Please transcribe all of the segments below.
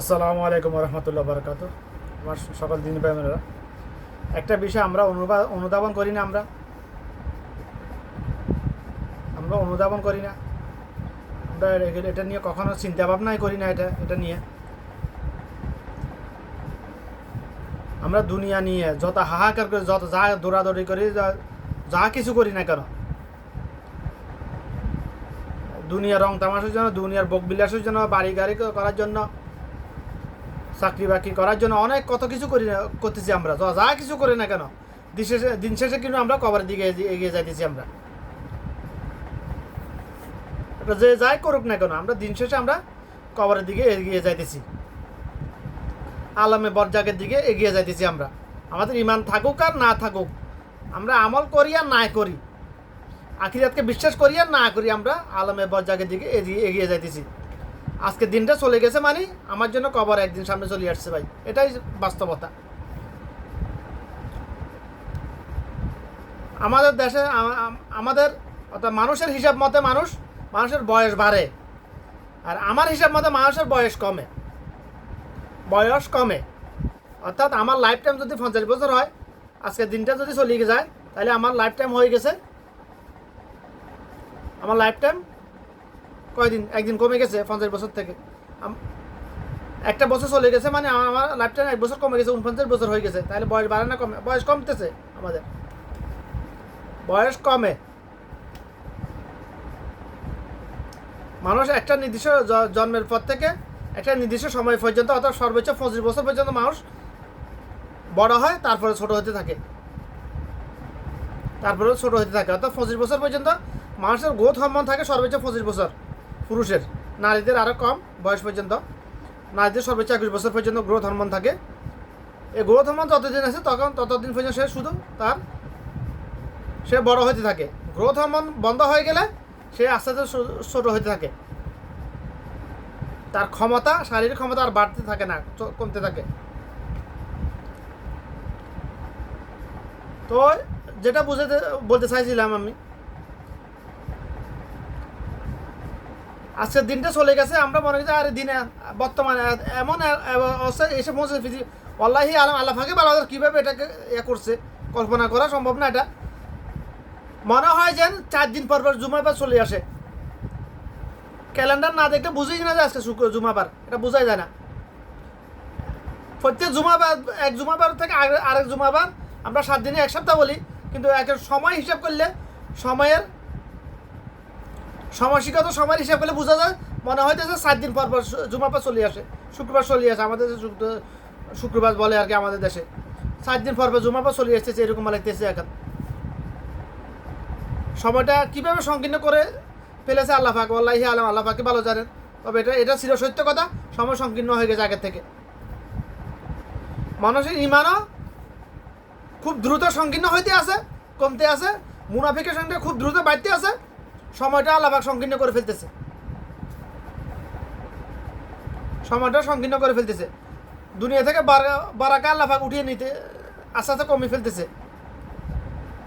আসসালামু আলাইকুম রহমতুল্লাহ বরকাত। আমার সকল দিন প্রেমেরা একটা বিষয় আমরা অনুধাবন করি না। আমরা আমরা অনুধাবন করি না। আমরা এটা নিয়ে কখনো চিন্তা ভাবনাই করি না। এটা নিয়ে আমরা দুনিয়া নিয়ে যত হাহাকার করি, যত যা দৌড়াদৌড়ি করি, যা কিছু করি না কেন, দুনিয়ার রং তামাশার জন্য, দুনিয়ার ভোগ বিলাসের জন্য, বাড়ি গাড়ি করার জন্য, চাকরি বাকরি করার জন্য অনেক কত কিছু করতেছি আমরা। যা কিছু করি না কেন, দিন শেষে কিন্তু আমরা কবরের দিকে এগিয়ে যাইতেছি। আমরা এটা যে যাই করুক না কেন, আমরা দিন শেষে আমরা কবরের দিকে এগিয়ে যাইতেছি, আলমে বরজাকের দিকে এগিয়ে যাইতেছি। আমরা আমাদের ইমান থাকুক আর না থাকুক, আমরা আমল করি আর না করি, আখিরাতকে বিশ্বাস করি আর না করি, আমরা আলমে বরজাকের দিকে এগিয়ে যাইতেছি। আজকে দিনটা চলে গেছে মানে আমার জন্য কবর একদিন সামনে চলে আসছে ভাই, এটাই বাস্তবতা। আমাদের দেশে আমাদের অর্থাৎ মানুষের হিসাব মতে মানুষের বয়স বাড়ে, আর আমার হিসাব মতে মানুষের বয়স কমে। অর্থাৎ আমার লাইফ টাইম যদি 50 বছর হয়, আজকে দিনটা যদি চলে যায়, তাহলে আমার লাইফ টাইম হয়ে গেছে। আমার লাইফ টাইম কয়দিন, একদিন কমে গেছে 50 বছর থেকে। একটা বছর চলে গেছে মানে আমার লাইফ টাইম 1 বছর কমে গেছে, 49 বছর হয়ে গেছে। তাহলে বয়স বাড়ে না কমে? বয়স কমতেছে, আমাদের বয়স কমে। মানুষ একটা নির্দিষ্ট জন্মের পর থেকে একটা নির্দিষ্ট সময় পর্যন্ত, অর্থাৎ সর্বোচ্চ 25 বছর পর্যন্ত মানুষ বড় হয়, তারপরে ছোট হতে থাকে, অর্থাৎ 25 বছর পর্যন্ত মানুষের গ্রোথ হরমোন থাকে। সর্বোচ্চ 25 বছর পুরুষের, নারীদের আরও কম বয়স পর্যন্ত, নারীদের সর্বোচ্চ 21 বছর পর্যন্ত গ্রোথ হরমোন থাকে। এই গ্রোথ হরমোন যতদিন আছে ততদিন পর্যন্ত সে বড় হতে থাকে। গ্রোথ হরমোন বন্ধ হয়ে গেলে সে আস্তে আস্তে ছোট হতে থাকে। তার ক্ষমতা, শারীরিক ক্ষমতা আর বাড়তে থাকে না, কমতে থাকে। তো যেটা বলতে চাইছিলাম আমি, আজকের দিনটা চলে গেছে, আমরা মনে করি আরে দিনে বর্তমানে এমন অবস্থায় এসে পৌঁছেছি। আল্লাহি আলম, আল্লাহ ফাঁকে ভালো কীভাবে এটাকে করছে, কল্পনা করা সম্ভব না। এটা মনে হয় যেন 4 দিন পর জুমাবার চলে আসে। ক্যালেন্ডার না দেখলে বুঝেই না যে আজকে জুমাবার, এটা বোঝাই যায় না। প্রত্যেক জুমাবার, এক জুমাবার থেকে আরেক জুমাবার, আমরা 7 দিনে 1 সপ্তাহ বলি, কিন্তু এক সময় হিসাব করলে, সময়সিকত সময়ের হিসাব করলে বোঝা যায় মনে হইতেছে 7 দিন পর জুমাবার চলে আসে, শুক্রবার চলে আসে। আমাদের শুক্রবার বলে আর কি আমাদের দেশে। 7 দিন পর জুমাবার চলে আসতেছে, এরকম লাগতেছে। এখন সময়টা কীভাবে সংকীর্ণ করে ফেলেছে আল্লাহ পাক, আল্লাহি আলম, আল্লাহ পাকে ভালো জানেন। তবে এটা ছিল সত্য কথা, সময় সংকীর্ণ হয়ে গেছে আগের থেকে। মানুষের ইমানও খুব দ্রুত সংকীর্ণ হইতে আছে, কমতে আছে। মুনাফিকের সঙ্গে খুব দ্রুত বাড়তে আছে। সময়টা আল্লাহ পাক সংকীর্ণ করে ফেলতেছে, দুনিয়া থেকে বারাকা আল্লাহ পাক উঠিয়ে নিতে আস্তে আস্তে কমিয়ে ফেলতেছে।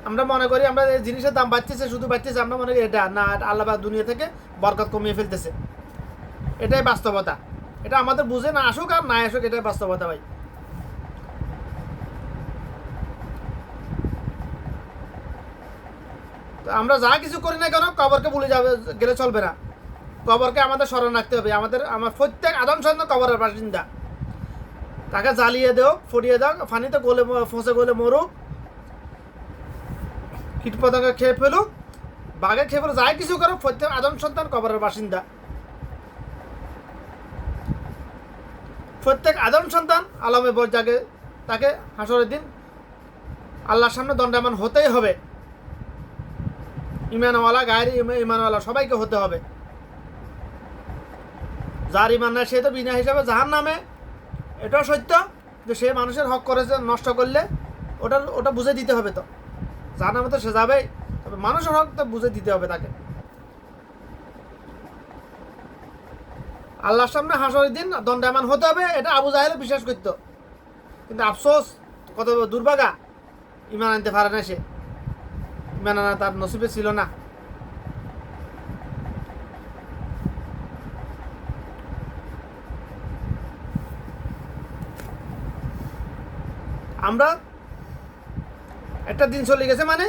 আমরা মনে করি আমরা এই জিনিসের দাম বাড়তেছে, শুধু বাড়তেছে, আমরা মনে করি এটা না, আল্লাহ পাক দুনিয়া থেকে বরকত কমিয়ে ফেলতেছে। এটাই বাস্তবতা। এটা আমাদের বুঝে না আসুক আর না আসুক, এটাই বাস্তবতা ভাই। তো আমরা যা কিছু করি না কেন, কবরকে ভুলে গেলে চলবে না। কবরকে আমাদের স্মরণ রাখতে হবে। আমার প্রত্যেক আদম সন্তান কবরের বাসিন্দা। তাকে জ্বালিয়ে দেও, ফুটিয়ে দাও, ফানিতে ফসে গলে মরুক, কীটপতঙ্গ খেয়ে ফেলুক, বাঘে খেয়ে ফেলুক, যাই কিছু করো, প্রত্যেক আদম সন্তান কবরের বাসিন্দা। প্রত্যেক আদম সন্তান আলমে বরজাকে, তাকে হাসরের দিন আল্লাহর সামনে দণ্ডায়মান হতেই হবে। ইমানওয়ালা, গায়ের ইমানওয়ালা সবাইকে হতে হবে। যার ইমান নাই সে তো বিনা হিসাবে জাহান্নামে। এটাও সত্য যে সে মানুষের হক করেছে, নষ্ট করলে ওটা বুঝে দিতে হবে। তো জাহান্নামে তো সে যাবেই, তবে মানুষের হক তো বুঝে দিতে হবে তাকে। আল্লাহর সামনে হাসরের দিন দণ্ডায়মান হতে হবে, এটা আবু জাহেল বিশ্বাস করতো। কিন্তু আফসোস, কত দুর্ভাগা, ইমান আনতে পারে না সে। ইমান আনা তার নসিবে ছিল না। আমরা একটা দিন চলে গেছে মানে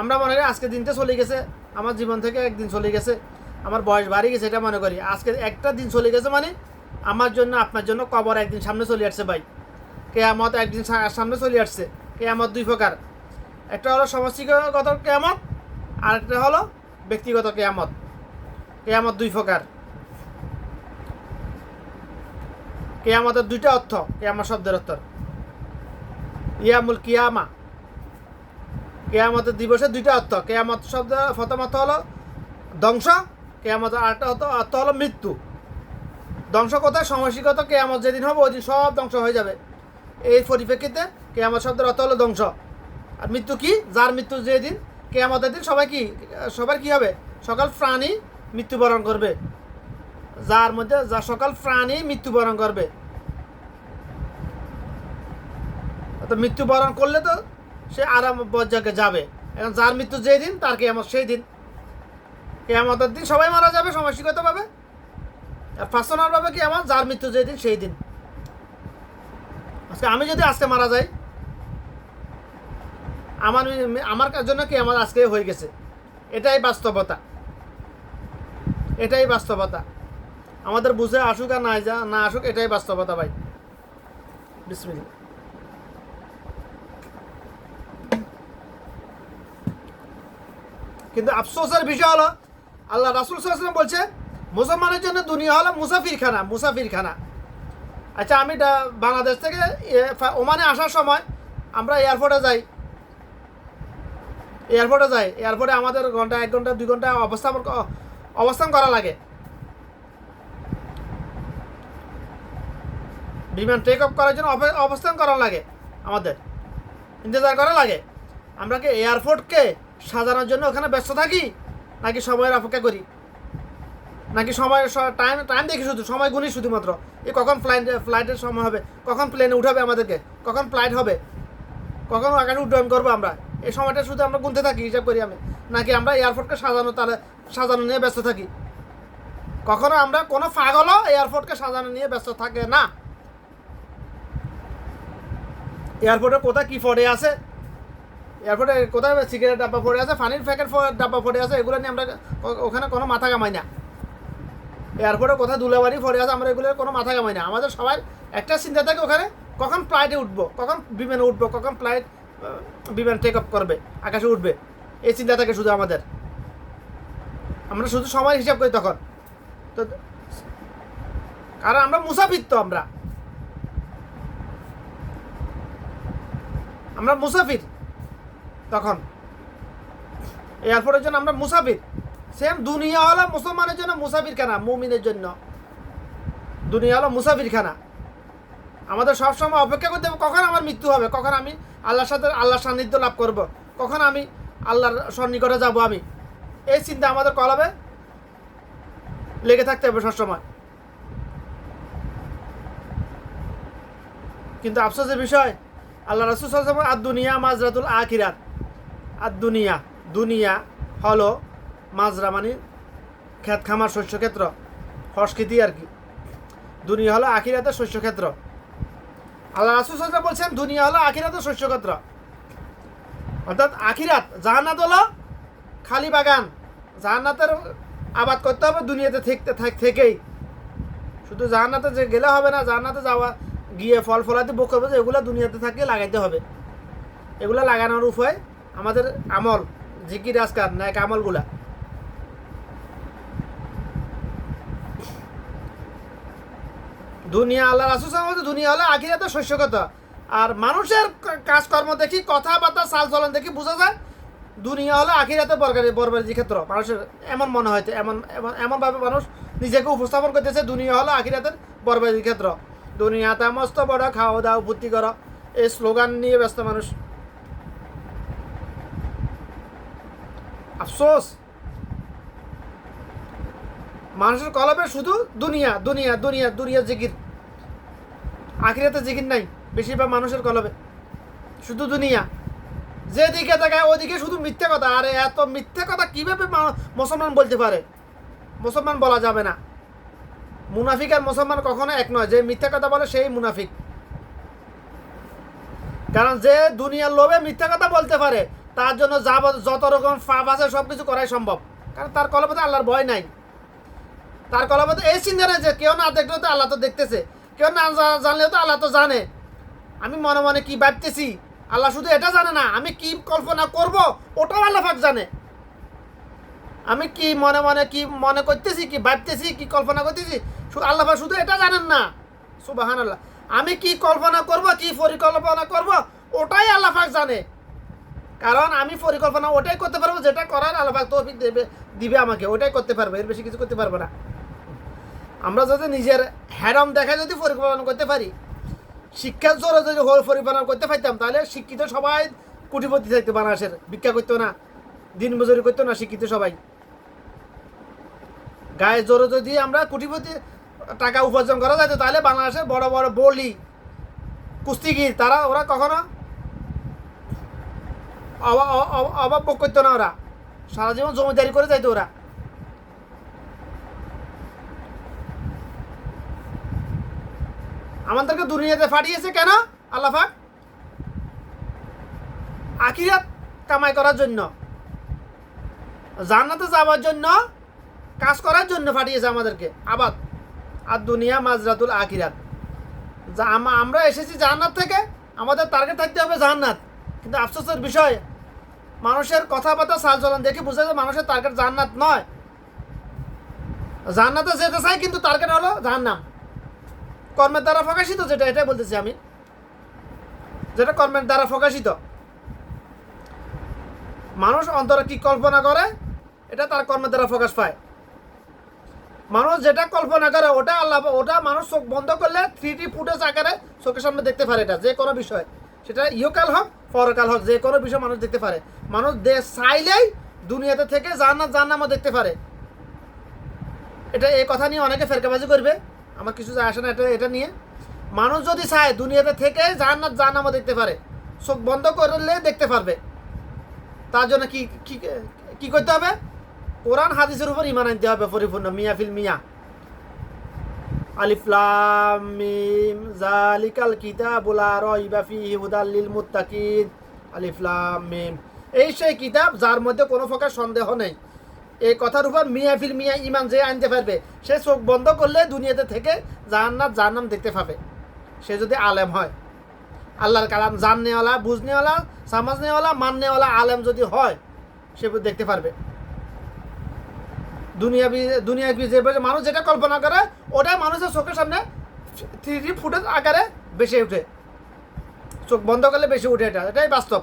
আমরা মনে করি আজকে দিনটা চলে গেছে, আমার জীবন থেকে একদিন চলে গেছে, আমার বয়স বাড়ি গেছে, এটা মনে করি। আজকে একটা দিন চলে গেছে মানে আমার জন্য আপনার জন্য কবর একদিন সামনে চলে আসছে ভাই। কেয়ামত একদিন সামনে চলে আসছে। কেয়ামত দুই প্রকার, একটা হলো সমষ্টিগত কেয়ামত, আর একটা হলো ব্যক্তিগত কেয়ামত। কেয়ামত দুই প্রকার। কেয়ামতের দুইটা অর্থ, কেয়ামত শব্দের অর্থ ইয়ামুল কিয়ামা। কেয়ামতের দিবসের দুইটা অর্থ। কেয়ামত শব্দ প্রথম অর্থ হলো ধ্বংস, কেয়ামতের আরেকটা অর্থ হলো মৃত্যু। ধ্বংস কোথায়? সমষ্টিগত কেয়ামত যেদিন হবে ওই দিন সব ধ্বংস হয়ে যাবে। এই পরিপ্রেক্ষিতে কেয়ামত শব্দের অর্থ হলো ধ্বংস। আর মৃত্যু কি? যার মৃত্যু যেদিন, কেয়ামতের দিন সবার কি হবে? সকল প্রাণী মৃত্যুবরণ করবে। যার মধ্যে সকল প্রাণী মৃত্যুবরণ করবে। তো মৃত্যুবরণ করলে তো সে আরাম বজ্জাকে যাবে। এখন যার মৃত্যু যেই দিন তার কেয়ামত সেই দিন। কেয়ামতের দিন সবাই মারা যাবে সমষ্টিগতভাবে, আর পার্সোনালভাবে কেয়ামত যার মৃত্যু যেই দিন সেই দিন। আজকে আমি যদি আজকে মারা যাই, আমার জন্য কেয়ামত আজকে হয়ে গেছে। এটাই বাস্তবতা, এটাই বাস্তবতা। আমাদের বুঝে আসুক আর না আসুক, এটাই বাস্তবতা ভাই। বিসমিল্লাহ। কিন্তু আফসোসের বিষয় হলো আল্লাহ রাসূল সাল্লাল্লাহু আলাইহি ওয়াসাল্লাম বলছে মুসলমানের জন্য দুনিয়া হলো মুসাফিরখানা। আচ্ছা, আমি বাংলাদেশ থেকে ওমানে আসার সময় আমরা এয়ারপোর্টে যাই। এয়ারপোর্টে আমাদের ঘন্টা 1 ঘন্টা 2 ঘন্টা অবস্থান করা লাগে। বিমান টেক অফ করার জন্য অবস্থান করা লাগে, আমাদের ইন্তজার করা লাগে। আমরা কি এয়ারপোর্টকে সাজানোর জন্য ওখানে ব্যস্ত থাকি, নাকি সময়ের অপেক্ষা করি, নাকি টাইম দেখি, শুধু সময় গুনি শুধুমাত্র কখন ফ্লাইটের সময় হবে, কখন প্লেনে উঠাবে আমাদেরকে, কখন ফ্লাইট হবে, কখন আকাশে উড্ডয়ন করবো, আমরা এই সময়টা শুধু আমরা গুনতে থাকি, হিসাব করি আমি, নাকি আমরা এয়ারপোর্টকে সাজানো নিয়ে ব্যস্ত থাকি? কখনো আমরা কোনো পাগলও এয়ারপোর্টকে সাজানো নিয়ে ব্যস্ত থাকে না। এয়ারপোর্টে কোথায় কী পড়ে আছে, এয়ারপোর্টে কোথায় সিগারেট ডাব্বা পড়ে আছে, পানির প্যাকেট ডাব্বা পড়ে আছে, এগুলো নিয়ে আমরা ওখানে কোনো মাথা কামাই না। এয়ারপোর্টে কোথায় ধুলাবাড়ি পড়ে আছে, আমরা এগুলোর কোনো মাথা কামাই না। আমাদের সবাই একটা চিন্তা থাকে ওখানে কখন ফ্লাইটে উঠবো, কখন বিমানে উঠবো, কখন বিমান টেক অফ করবে, আকাশে উঠবে, এই চিন্তা থাকে শুধু আমাদের। আমরা শুধু সময় হিসাব করি তখন তো, কারণ আমরা মুসাফির। তো আমরা মুসাফির তখন এয়ারপোর্টের জন্য আমরা মুসাফির। সেম দুনিয়া হলো মুসলমানের জন্য মুসাফিরখানা, মুমিনের জন্য দুনিয়া হলো মুসাফিরখানা। আমাদের সবসময় অপেক্ষা করতে হবে কখন আমার মৃত্যু হবে, কখন আমি আল্লাহর সান্নিধ্য লাভ করব, কখন আমি আল্লাহর সন্নিকটে যাব। আমি এই চিন্তা আমাদের কলবে লেগে থাকতে হবে সবসময়। কিন্তু আফসোসের বিষয়, আল্লাহ রাসূল সাল্লাল্লাহু আলাইহি ওয়াসাল্লাম দুনিয়া মাজরাতুল আখিরাত। দুনিয়া হলো মাজরা মানে ক্ষেত খামার, শস্যক্ষেত্র, সংস্কৃতি আর কি। দুনিয়া হলো আখিরাতের শস্যক্ষেত্র। আল্লাহ রাসূল সাল্লাল্লাহু আলাইহি ওয়াসাল্লাম বলছেন দুনিয়া হলো আখিরাতের শস্যক্ষেত্র। অর্থাৎ আখিরাত, জান্নাত হলো খালি বাগান। জান্নাতের আবাদ করতে হবে দুনিয়াতে থেকেই। শুধু জান্নাতে যে গেলে হবে না, জান্নাতে গিয়ে ফল ফলাতে বক করবে, এগুলো দুনিয়াতে থাকলে লাগাইতে হবে। এগুলো লাগানোর উপায় আমাদের আমল, জিকির আজকার ন্যাক আমলগুলা। দুনিয়া আল্লাহ রাসূল সাল্লাল্লাহু আলাইহি ওয়াসাল্লাম দুনিয়া হলো আখিরাতের শস্যক্ষেত্র। আর মানুষের কাজকর্ম দেখি, কথাবার্তা, চালচলন দেখি বোঝা যায় দুনিয়া হলো আখিরাতের বরবাদি ক্ষেত্র। মানুষের এমন মনে হয়, এমনভাবে মানুষ নিজেকে উপস্থাপন করতেছে দুনিয়া হলো আখিরাতের বরবাদি ক্ষেত্র। দুনিয়াতে মস্ত বড়, খাওয়া দাও ভর্তি করো, এই স্লোগান নিয়ে ব্যস্ত মানুষ। আফসোস, মানুষের কলবে শুধু দুনিয়া দুনিয়া দুনিয়া দুনিয়া জিকির, আখিরাতে জিকির নাই বেশিরভাগ মানুষের কলবে, শুধু দুনিয়া। যেদিকে তাকায় ওদিকে শুধু মিথ্যে কথা। আরে এত মিথ্যে কথা কিভাবে মুসলমান বলতে পারে? মুসলমান বলা যাবে না। মুনাফিক আর মুসলমান কখনো এক নয়। যে মিথ্যে কথা বলে সেই মুনাফিক। কারণ যে দুনিয়ার লোভে মিথ্যা কথা বলতে পারে তার জন্য যত রকম পাপ আছে সব কিছু করাই সম্ভব, কারণ তার কলবে আল্লাহর ভয় নাই। তার কলবে এই চিন্তা নেই যে কেউ না দেখলেও তো আল্লাহ তো দেখতেছে, কেউ না জানলেও তো আল্লাহ তো জানে আমি মনে মনে কি ভাবতেছি। আল্লাহ শুধু এটা জানে না, আমি কি কল্পনা করব ওটাও আল্লাহ পাক জানে। আমি কি মনে মনে কি মনে করতেছি, কি ভাবতেছি, কি কল্পনা করতেছি, আল্লাহ পাক শুধু এটা জানেন না। সুবহানাল্লাহ। আমি কি কল্পনা করব, কি পরিকল্পনা করব ওটাই আল্লাহ পাক জানে। কারণ আমি পরিকল্পনা ওটাই করতে পারবো যেটা করার আল্লাহ পাক তৌফিক দিবে আমাকে, ওটাই করতে পারবো, এর বেশি কিছু করতে পারবো না। আমরা যদি নিজের হ্যারম দেখে যদি পরিকল্পনা করতে পারি, শিক্ষার জোরে যদি পরিকল্পনা করতে পারতাম, তাহলে শিক্ষিত সবাই কোটিপতি থাকতো, বাংলাদেশের ভিক্ষা করতো না, দিন মজুরি করতো না শিক্ষিত সবাই। গায়ে জোরে যদি আমরা কোটিপতি টাকা উপার্জন করা যেত, তাহলে বাংলাদেশের বড় বড় বলি কুস্তিগির ওরা কখনো অভাব ভোগ করতো না, ওরা সারা জীবন জমিদারি করে যাইতো ওরা। আমাদেরকে দুনিয়াতে পাঠিয়েছে কেন আল্লাহ পাক? আখিরাত কামাই করার জন্য, জান্নাতে যাওয়ার জন্য, কাজ করার জন্য পাঠিয়েছে আমাদেরকে। আবাদ আর দুনিয়া মাজরাতুল আখিরাত। আমরা এসেছি জান্নাত থেকে, আমাদের টার্গেট থাকতে হবে জান্নাত। কিন্তু আফসোসের বিষয়, মানুষের কথাবার্তা চালচলন দেখে বোঝা যায় মানুষের টার্গেট জান্নাত নয়। জান্নাতে যেতে চাই কিন্তু টার্গেট হলো জাহান্নাম। কর্মের দ্বারা প্রকাশিত, যেটা এটাই বলতেছি আমি, যেটা কর্মের দ্বারা প্রকাশিত। মানুষ অন্তরে কি কল্পনা করে এটা তার কর্মের দ্বারা প্রকাশ পায়। মানুষ যেটা কল্পনা করে ওটা মানুষ চোখ বন্ধ করলে 3D ফুটেজ আকারে চোখের সামনে দেখতে পারে। এটা যে কোনো বিষয়, সেটা ইহকাল হোক পরকাল হোক, যে কোনো বিষয় মানুষ দেখতে পারে। মানুষ চাইলেই দুনিয়াতে থেকে জান্নাতও দেখতে পারে। এই কথা নিয়ে অনেকে ফেরকাবাজি করবে, আমার কিছু যায় আসে না এটা নিয়ে। মানুষ যদি চায় দুনিয়াতে থেকে জান্নাতও দেখতে পারে, চোখ বন্ধ করলে দেখতে পারবে। তার জন্য কি করতে হবে? কোরআন হাদিসের উপর ঈমান আনতে হবে পরিপূর্ণ, মিয়া ফিল মিয়া। আলিফ লাম মিম যালিকাল কিতাবু লা রাইবা ফীহি হুদাল লিল মুত্তাকিন। আলিফ লাম মিম, এই সেই কিতাব যার মধ্যে কোনো প্রকার সন্দেহ নেই। এই কথার উপর মিয়া ফিল মিয়া ঈমান যে আনতে পারবে, সে চোখ বন্ধ করলে দুনিয়াতে থেকে জান্নাম দেখতে পাবে। সে যদি আলেম হয়, আল্লাহর কালাম জাননেওয়ালা, বুঝনেওয়ালা, সামাজনেওয়ালা, মাননেওয়ালা আলেম যদি হয়, সে দেখতে পারবে। দুনিয়া যে মানুষ যেটা কল্পনা করে ওটাই মানুষের চোখের সামনে 3D ফুটেজ আকারে বেশি উঠে, চোখ বন্ধ করলে বেশি উঠে। এটাই বাস্তব।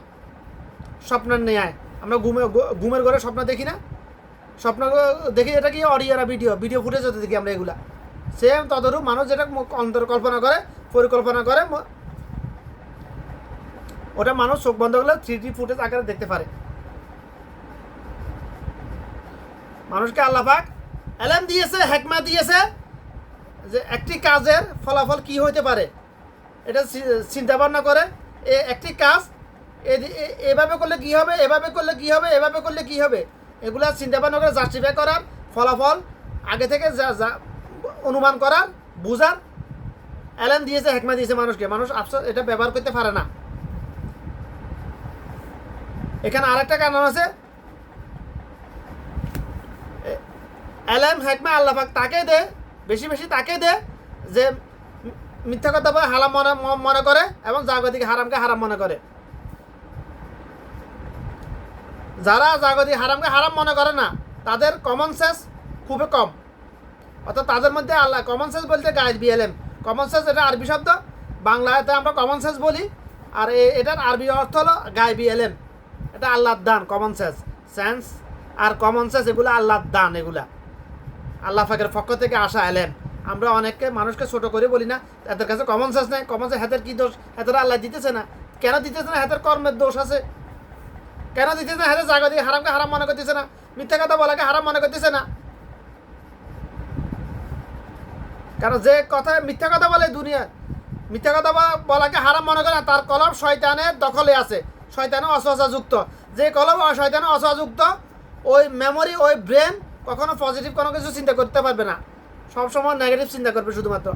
স্বপ্নের ন্যায় আমরা ঘুমের ঘরে স্বপ্ন দেখি না, স্বপ্ন দেখি এটা কি অডিও না ভিডিও ফুটেজ হতে দেখি আমরা। এগুলা সেম তদরূপ মানুষ যেটা অন্তর কল্পনা করে, পরিকল্পনা করে, ওটা মানুষ চোখ বন্ধ করলে 3D ফুটেজ আকারে দেখতে পারে। মানুষকে আল্লাহ পাক এলেম দিয়েছে, হিকমত দিয়েছে যে একটি কাজের ফলাফল কি হইতে পারে এটা চিন্তা ভাবনা করে। একটি কাজ এভাবে করলে কি হবে, এভাবে করলে কি হবে, এভাবে করলে কি হবে, এগুলা চিন্তা ভাবনা করে জাস্টিফাই করার, ফলাফল আগে থেকে অনুমান করার, বুঝার এলেম দিয়েছে, হিকমত দিয়েছে মানুষকে। মানুষ আফসোস এটা ব্যবহার করতে পারে না। এখানে আরেকটা কারণ আছে, এলেম হিকমত আল্লাহ পাক তাকে দে, বেশি বেশি তাকে দে যে মিথ্যা কথা বলে হারাম মনে করে এবং জাগতিক হারামকে হারাম মনে করে। যারা জাগতিক হারামকে হারাম মনে করে না, তাদের কমন সেন্স খুবই কম। অর্থাৎ তাদের মধ্যে আল্লাহ কমন সেন্স বলতে গায়েব এলেম। কমন সেন্স এটা আরবি শব্দ, বাংলাতে আমরা কমন সেন্স বলি, আর এটার আরবি অর্থ হলো গায়েবী এলেম। এটা আল্লাহর দান। কমন সেন্স আর কমন সেন্স এগুলো আল্লাহর দান, এগুলা আল্লাহ পাকের পক্ষ থেকে আসা এলেম। আমরা অনেককে মানুষকে ছোট করে বলি না, এদের কাছে কমন সেন্স নেই। কমন সেন্স হাতের কি দোষ? হাতের আল্লাহ দিতেছে না। কেন দিতেছে না? হাতের কর্মের দোষ আছে। কেন দিতেছে না? হাতের জাগতিক হারামকে হারাম মনে করতেছে না, মিথ্যা কথা বলাকে হারাম মনে করতেছে না। কারণ যে কথা মিথ্যা কথা বলে দুনিয়া, মিথ্যা কথা বলাকে হারাম মনে করে না, তার কলম শয়তানের দখলে আছে, শয়তানের অসহসা যুক্ত। যে কলম শয়তানের অসহসা যুক্ত, ওই মেমোরি, ওই ব্রেন কখনো পজিটিভ কোনো কিছু চিন্তা করতে পারবে না, সবসময় নেগেটিভ চিন্তা করবে শুধুমাত্র।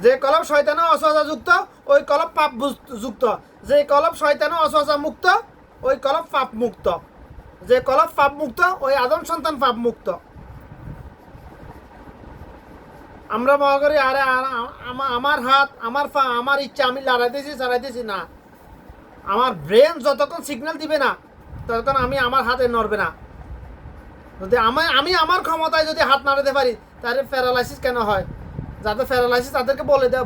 যে কলব শয়তানে অসহসা যুক্ত ওই কলব পাপ যুক্ত, যে কলব শয়তানে অসহসা মুক্ত ওই কলব পাপ মুক্ত, যে কলব পাপ মুক্ত ওই আদম সন্তান পাপ মুক্ত। আমরা মনে করি আরে আমার হাত আমার পা আমার ইচ্ছা আমি লড়াইতেছি চালাইতেছি না, আমার ব্রেন যতক্ষণ সিগন্যাল দিবে না ততক্ষণ আমি আমার হাতে নড়বে না। যদি আমি আমার ক্ষমতায় যদি হাত নাড়াতে পারি তাহলে প্যারালাইসিস কেন হয়? যাদের প্যারালাইসিস তাদেরকে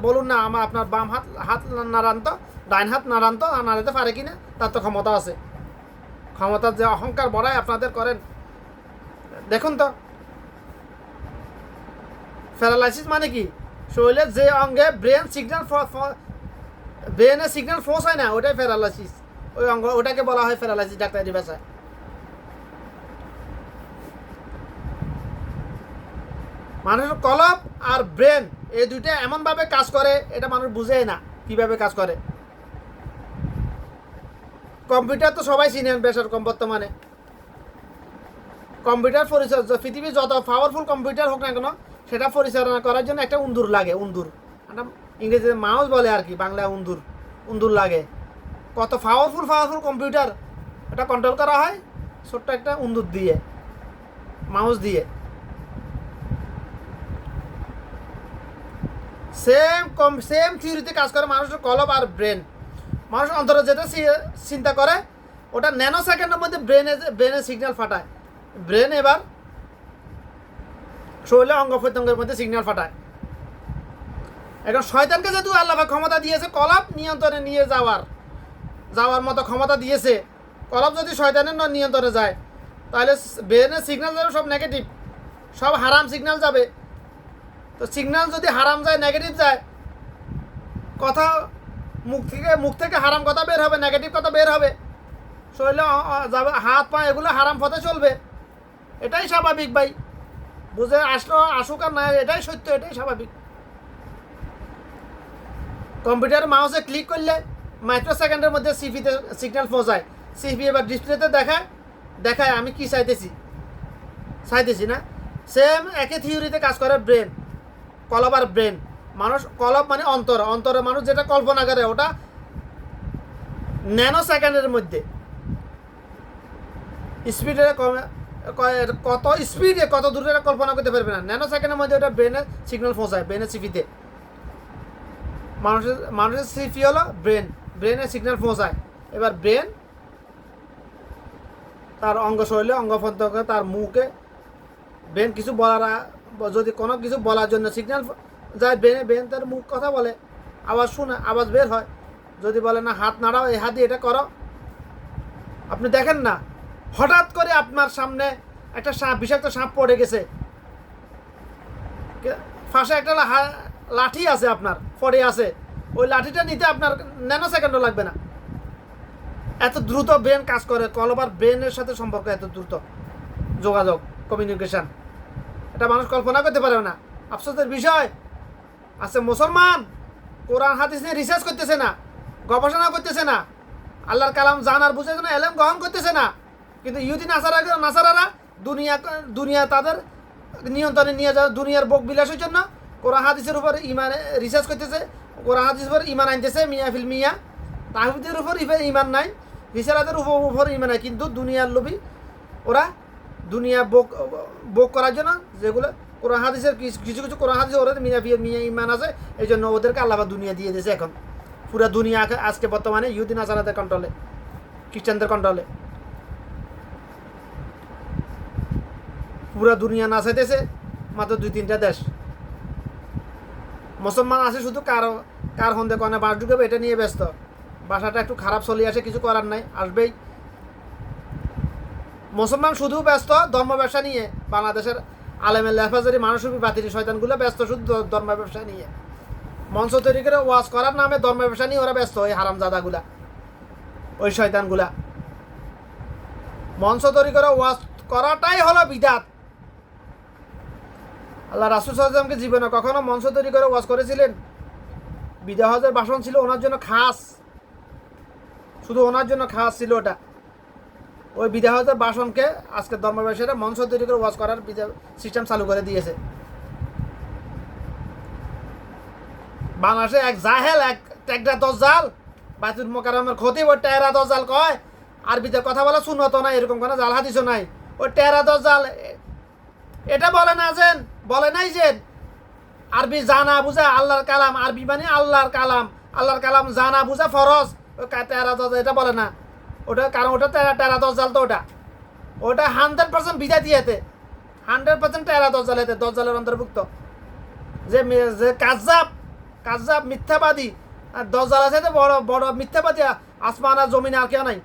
বলুন না আপনার বাম হাত নাড়ান তো, ডাইন হাত নাড়ান তো, নাড়াতে পারে কিনা, তার তো ক্ষমতা আছে। ক্ষমতার যে অহংকার বড়াই আপনাদের করেন দেখুন তো। প্যারালাইসিস মানে কি? শরীরের যে অঙ্গে ব্রেনের সিগন্যাল পৌঁছায় না ওটাই প্যারালাইসিস, ওই অঙ্গ ওটাকে বলা হয় প্যারালাইসিস ডাক্তারি ভাষায়। মানুষের কলব আর ব্রেন এই দুইটা এমনভাবে কাজ করে এটা মানুষ বুঝে না কিভাবে কাজ করে। কম্পিউটার তো সবাই চিনেন বেশার কম বর্তমানে। কম্পিউটার পরিচালনা পৃথিবীর যত পাওয়ারফুল কম্পিউটার হোক না কেন সেটা পরিচালনা করার জন্য একটা উন্দুর লাগে, উন্দুর ইংরেজিতে মাউস বলে আর কি, বাংলায় উন্দুর লাগে। কত পাওয়ারফুল কম্পিউটার এটা কন্ট্রোল করা হয় ছোট্ট একটা উন্দুর দিয়ে, মাউস দিয়ে। সেম থিওরিতে কাজ করে মানুষের কলব আর ব্রেন। মানুষ অন্তরে যেটা চিন্তা করে ওটা ন্যানো সেকেন্ডের মধ্যে ব্রেনে সিগন্যাল ফাটায়। ব্রেন এবার শরীরে অঙ্গ প্রত্যঙ্গের মধ্যে সিগন্যাল ফাটায়। এখন শয়তানকে যেহেতু আল্লাহ ক্ষমতা দিয়েছে কলব নিয়ন্ত্রণে নিয়ে যাওয়ার মতো ক্ষমতা দিয়েছে, কলব যদি শয়তানের নিয়ন্ত্রণে যায় তাহলে ব্রেনের সিগন্যাল যাবে সব নেগেটিভ, সব হারাম সিগন্যাল যাবে। তো সিগন্যাল যদি হারাম যায়, নেগেটিভ যায়, কথা মুখ থেকে হারাম কথা বের হবে, নেগেটিভ কথা বের হবে, শরীরে যাবে, হাত পা এগুলো হারাম পথে চলবে। এটাই স্বাভাবিক ভাই, বুঝে আসুক আর না, এটাই সত্য, এটাই স্বাভাবিক। কম্পিউটার মাউসে ক্লিক করলে মাইক্রো সেকেন্ডের মধ্যে সিপিতে সিগন্যাল পৌঁছায়। সিপি এবার ডিসপ্লেতে দেখায় আমি কি চাইতেছি না। সেম একই থিওরিতে কাজ করে ব্রেন, কলব আর ব্রেন। কলব মানে অন্তরে মানুষ যেটা কল্পনা করে ওটা ন্যানো সেকেন্ডের মধ্যে স্পিডে কত স্পিডে কত দূরে কল্পনা করতে পারবে না। ন্যানো সেকেন্ডের মধ্যে ওটা ব্রেনের সিগন্যাল পৌঁছায়, ব্রেনের সিপিতে। মানুষের সিপি হলো ব্রেনের সিগন্যাল পৌঁছায়। এবার ব্রেন তার অঙ্গ শরীরে অঙ্গ প্রত্যঙ্গে তার মুখে ব্রেন কিছু যদি কোনো কিছু বলার জন্য সিগন্যাল যায় ব্রেন তার মুখ কথা বলে, আওয়াজ শুনে, আওয়াজ বের হয়। যদি বলে না হাত নাড়াও, এই হাত দিয়ে এটা করো, আপনি দেখেন না হঠাৎ করে আপনার সামনে একটা বিষাক্ত সাপ পড়ে গেছে, ফাঁসে একটা লাঠি আছে আপনার পড়ে আছে, ওই লাঠিটা নিতে আপনার ন্যানো সেকেন্ডও লাগবে না। এত দ্রুত ব্রেন কাজ করে, কলব আর ব্রেনের সাথে সম্পর্ক এত দ্রুত, যোগাযোগ, কমিউনিকেশন, এটা মানুষ কল্পনা করতে পারে না। আফসোসের বিষয় আছে মুসলমান কোরআন হাদিস নিয়ে রিসার্চ করতেছে না, গবেষণা করতেছে না, আল্লাহর কালাম জানার বুঝার জন্য এলেম গ্রহণ করতেছে না। কিন্তু ইহুদি নাসারারা দুনিয়া তাদের নিয়ন্ত্রণে নিয়ে যাওয়া, দুনিয়ার ভোগ বিলাসের জন্য কোরআন হাদিসের উপর ইমান রিসার্চ করতেছে, কোরআন হাদিসের উপর ইমান আনতেছে, মিয়া তাহিদের উপর ইমান নাই, রিসালাতের উপর ইমান নাই। কিন্তু দুনিয়ার লোভী ওরা দুনিয়া ভোগ করার জন্য যেগুলো কোরআন হাদিসের কিছু কোরআন হাদিসে ওরা মিয়া ইমান আছে, এই জন্য ওদেরকে আল্লাহ দুনিয়া দিয়ে দিয়েছে। এখন পুরা দুনিয়া আজকে বর্তমানে ইহুদি নাসারাদের কন্ট্রোলে, খ্রিস্টানদের কন্ট্রোলে, পুরা দুনিয়া নাচাইতেছে মাত্র 2-3টা দেশ। মুসলমান আছে শুধু কার হন্দে কনে বাস ঢুকাবে এটা নিয়ে ব্যস্ত। বাসাটা একটু খারাপ চলে আসে, কিছু করার নাই, আসবেই। মুসলমান শুধু ব্যস্ত ধর্ম ব্যবসা নিয়ে। বাংলাদেশের আলেমের লেফাজারি মানুষরূপী বাতিল শয়তানগুলো ব্যস্ত শুধু ধর্ম ব্যবসা নিয়ে। মঞ্চ তৈরি করে ওয়াজ করার নামে ধর্ম ব্যবসা নিয়ে ওরা ব্যস্ত, ওই হারামজাদাগুলা, ওই শয়তানগুলা। মঞ্চ তৈরি করে ওয়াজ করাটাই হলো বিদাত। আল্লাহ রাসূল সাল্লাল্লাহু আলাইহি ওয়াসাল্লামকে জীবনে কখনো মঞ্চ তৈরি করে ওয়াজ করেছিলেন? বিদায় হজের ভাষণ ছিল ওনার জন্য খাস, শুধু ওনার জন্য খাস ছিল ওটা। ওই বিদায় হজের ভাষণকে আজকে ধর্ম ব্যবসায়ীরা মঞ্চ তৈরি করে ওয়াজ করার সিস্টেম চালু করে দিয়েছে। বাংলাদেশে এক জাহেল এক টেকরা দজ্জাল বাইতুল মোকাররমের খতিব ওই টেরা দজ্জাল কয় আরবিতে কথা বলা সুন্নত নাই, এরকম কোনো জাল হাদিসও নাই। ওই টেরা দজ্জাল এটা বলে না যে, বলে নাই যে আরবি জানা বুঝা আল্লাহর কালাম, আরবি মানে আল্লাহর কালাম, আল্লাহর কালাম জানা বুঝা ফরজ। ওই টেরা দজ্জাল এটা বলে না। ওটা কারণ ওটা টেরা দজ্জাল, তো ওটা 100% বিদায় দিয়েতে, 100% টেরা দজ্জাল, এতে দজ্জালের অন্তর্ভুক্ত। যে যে কাজ্জাব মিথ্যাবাদী আর দজ্জাল আছে, তো বড় বড় মিথ্যাবাদী আসমান আর জমিনে আর কেউ নাই।